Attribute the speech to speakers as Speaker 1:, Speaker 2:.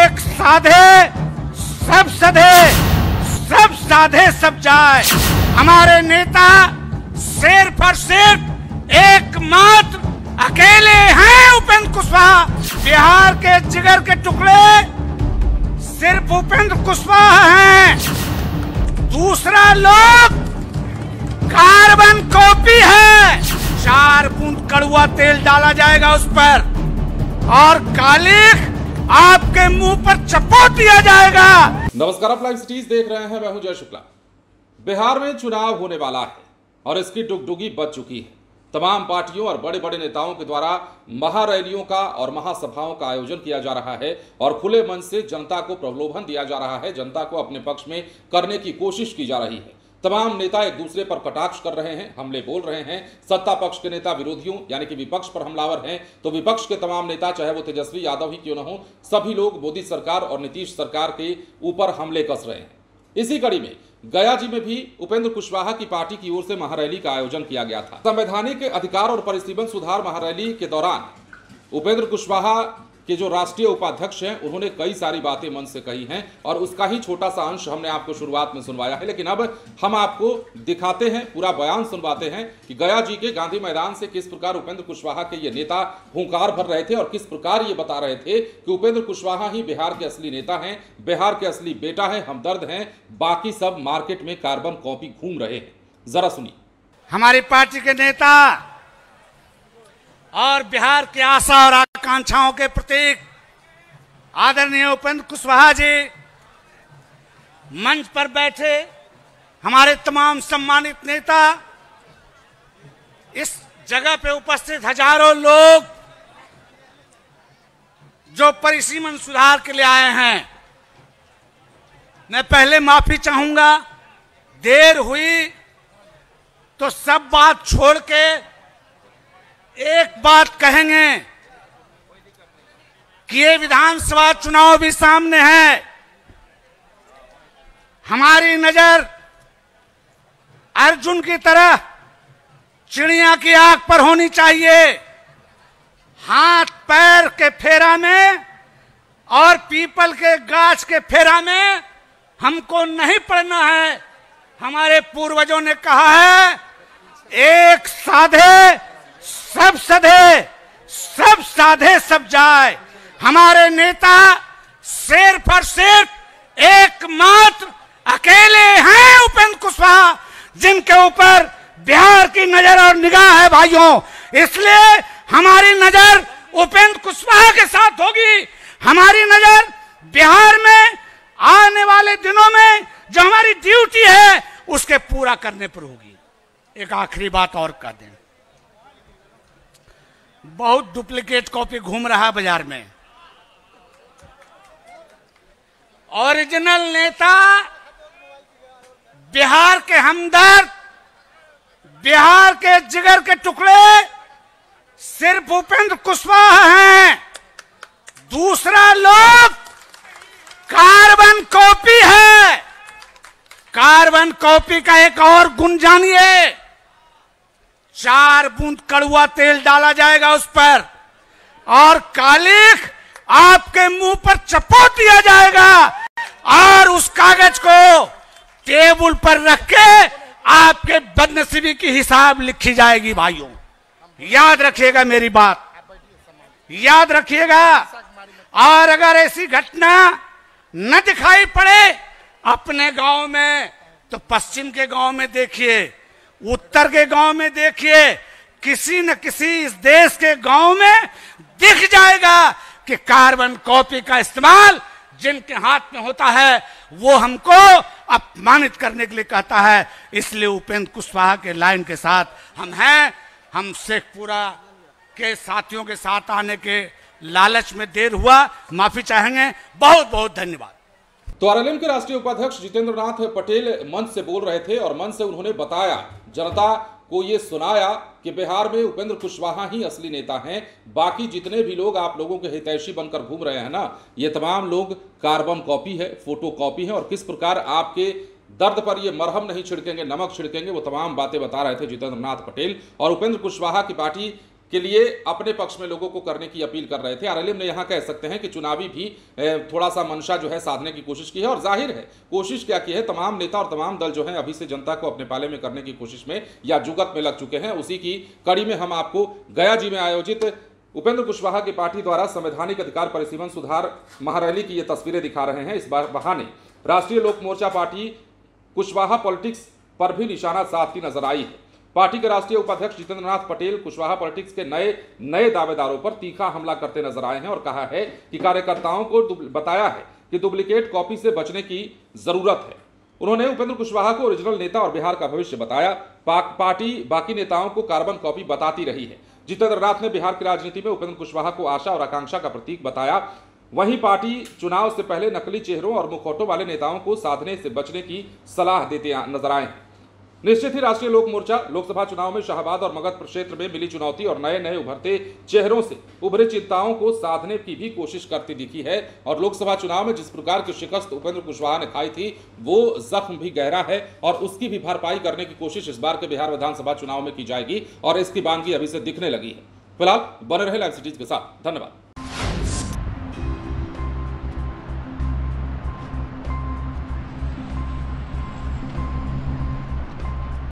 Speaker 1: एक साधे सब सधे, सब साधे सब जाए। हमारे नेता सिर्फ और सिर्फ एकमात्र अकेले हैं उपेंद्र कुशवाहा। बिहार के जिगर के टुकड़े सिर्फ उपेंद्र कुशवाहा हैं। दूसरा लोग कार्बन कॉपी है। 4 बूंद कड़वा तेल डाला जाएगा उस पर और कालिख आपके मुंह पर चपोट दिया जाएगा।
Speaker 2: नमस्कार, आप लाइव सिटीज देख रहे हैं। मैं हूं जय शुक्ला। बिहार में चुनाव होने वाला है और इसकी डुगडुगी बज चुकी है। तमाम पार्टियों और बड़े बड़े नेताओं के द्वारा महारैलियों का और महासभाओं का आयोजन किया जा रहा है और खुले मन से जनता को प्रलोभन दिया जा रहा है, जनता को अपने पक्ष में करने की कोशिश की जा रही है। तमाम नेता एक दूसरे पर कटाक्ष कर रहे हैं, हमले बोल रहे हैं। सत्ता पक्ष के नेता विरोधियों यानी कि विपक्ष पर हमलावर हैं, तो विपक्ष के तमाम नेता, चाहे वो तेजस्वी यादव ही क्यों न हो, सभी लोग मोदी सरकार और नीतीश सरकार के ऊपर हमले कस रहे हैं। इसी कड़ी में गया जी में भी उपेंद्र कुशवाहा की पार्टी की ओर से महारैली का आयोजन किया गया था। संवैधानिक अधिकार और परिसीमन सुधार महारैली के दौरान उपेंद्र कुशवाहा के जो राष्ट्रीय उपाध्यक्ष हैं, उन्होंने कई सारी बातें मन से कही हैं और उसका ही छोटा सा अंश हमने आपको शुरुआत में सुनवाया है। लेकिन अब हम आपको दिखाते हैं, पूरा बयान सुनवाते हैं कि गया जी के गांधी मैदान से किस प्रकार उपेंद्र कुशवाहा के ये नेता हुंकार भर रहे थे और किस प्रकार ये बता रहे थे कि उपेंद्र कुशवाहा ही बिहार के असली नेता हैं, बिहार के असली बेटा है, हमदर्द हैं, बाकी सब मार्केट में कार्बन कॉपी घूम रहे हैं। जरा सुनिए।
Speaker 1: हमारी पार्टी के नेता और बिहार की आशा और आकांक्षाओं के प्रतीक आदरणीय उपेंद्र कुशवाहा जी मंच पर बैठे, हमारे तमाम सम्मानित नेता, इस जगह पे उपस्थित हजारों लोग जो परिसीमन सुधार के लिए आए हैं, मैं पहले माफी चाहूंगा। देर हुई तो सब बात छोड़ के एक बात कहेंगे कि ये विधानसभा चुनाव भी सामने है। हमारी नजर अर्जुन की तरह चिड़िया की आंख पर होनी चाहिए। हाथ पैर के फेरा में और पीपल के गाछ के फेरा में हमको नहीं पड़ना है। हमारे पूर्वजों ने कहा है, एक साधे सब सधे, सब साधे सब जाए। हमारे नेता सिर्फ और सिर्फ एकमात्र अकेले हैं उपेंद्र कुशवाहा, जिनके ऊपर बिहार की नजर और निगाह है भाइयों। इसलिए हमारी नजर उपेंद्र कुशवाहा के साथ होगी। हमारी नजर बिहार में आने वाले दिनों में जो हमारी ड्यूटी है उसके पूरा करने पर होगी। एक आखिरी बात और कह दें, बहुत डुप्लीकेट कॉपी घूम रहा है बाजार में। ओरिजिनल नेता, बिहार के हमदर्द, बिहार के जिगर के टुकड़े सिर्फ उपेंद्र कुशवाहा हैं। दूसरा लोग कार्बन कॉपी है। कार्बन कॉपी का एक और गुण जानिए, 4 बूंद कड़वा तेल डाला जाएगा उस पर और कालिख आपके मुंह पर चपोट दिया जाएगा और उस कागज को टेबल पर रख के आपके बदनसीबी की हिसाब लिखी जाएगी। भाइयों याद रखिएगा, मेरी बात याद रखिएगा। और अगर ऐसी घटना न दिखाई पड़े अपने गांव में तो पश्चिम के गांव में देखिए, उत्तर के गांव में देखिए, किसी न किसी इस देश के गांव में दिख जाएगा कि कार्बन कॉपी का इस्तेमाल जिनके हाथ में होता है वो हमको अपमानित करने के लिए कहता है। इसलिए उपेंद्र कुशवाहा के लाइन के साथ हम हैं। हम शेखपुरा के साथियों के साथ आने के लालच में देर हुआ, माफी चाहेंगे। बहुत बहुत धन्यवाद।
Speaker 2: तो आरएलएम के राष्ट्रीय उपाध्यक्ष जितेंद्र नाथ पटेल मंच से बोल रहे थे और मंच से उन्होंने बताया, जनता को ये सुनाया कि बिहार में उपेंद्र कुशवाहा ही असली नेता हैं, बाकी जितने भी लोग आप लोगों के हितैषी बनकर घूम रहे हैं ना, ये तमाम लोग कार्बन कॉपी है, फोटो कॉपी है और किस प्रकार आपके दर्द पर ये मरहम नहीं छिड़केंगे, नमक छिड़केंगे, वो तमाम बातें बता रहे थे जितेंद्र नाथ पटेल। और उपेंद्र कुशवाहा की पार्टी के लिए अपने पक्ष में लोगों को करने की अपील कर रहे थे। आरएलएम ने यहां कह सकते हैं कि चुनावी भी थोड़ा सा मंशा जो है साधने की कोशिश की है, और जाहिर है कोशिश क्या की है, तमाम नेता और तमाम दल जो है अभी से जनता को अपने पाले में करने की कोशिश में या जुगत में लग चुके हैं। उसी की कड़ी में हम आपको गया जी में आयोजित उपेंद्र कुशवाहा की पार्टी द्वारा संवैधानिक अधिकार परिसीमन सुधार महारैली की ये तस्वीरें दिखा रहे हैं। इस बार बहाने राष्ट्रीय लोक मोर्चा पार्टी कुशवाहा पॉलिटिक्स पर भी निशाना साधती नजर आई है। पार्टी के राष्ट्रीय उपाध्यक्ष जितेंद्र नाथ पटेल कुशवाहा पॉलिटिक्स के नए दावेदारों पर तीखा हमला करते नजर आए हैं और कहा है कि कार्यकर्ताओं को बताया है कि डुप्लीकेट कॉपी से बचने की जरूरत है। उन्होंने उपेंद्र कुशवाहा को ओरिजिनल नेता और बिहार का भविष्य बताया। पार्टी बाकी नेताओं को कार्बन कॉपी बताती रही है। जितेंद्र नाथ ने बिहार की राजनीति में उपेंद्र कुशवाहा को आशा और आकांक्षा का प्रतीक बताया। वहीं पार्टी चुनाव से पहले नकली चेहरों और मुखौटों वाले नेताओं को साधने से बचने की सलाह देते नजर आए। निश्चित ही राष्ट्रीय लोक मोर्चा लोकसभा चुनाव में शाहबाद और मगध प्रक्षेत्र में मिली चुनौती और नए नए उभरते चेहरों से उभरे चिंताओं को साधने की भी कोशिश करती दिखी है। और लोकसभा चुनाव में जिस प्रकार की शिकस्त उपेंद्र कुशवाहा ने खाई थी, वो जख्म भी गहरा है और उसकी भी भरपाई करने की कोशिश इस बार के बिहार विधानसभा चुनाव में की जाएगी और इसकी बानगी अभी से दिखने लगी है। फिलहाल बने रहे लाइव सिटीज के साथ। धन्यवाद।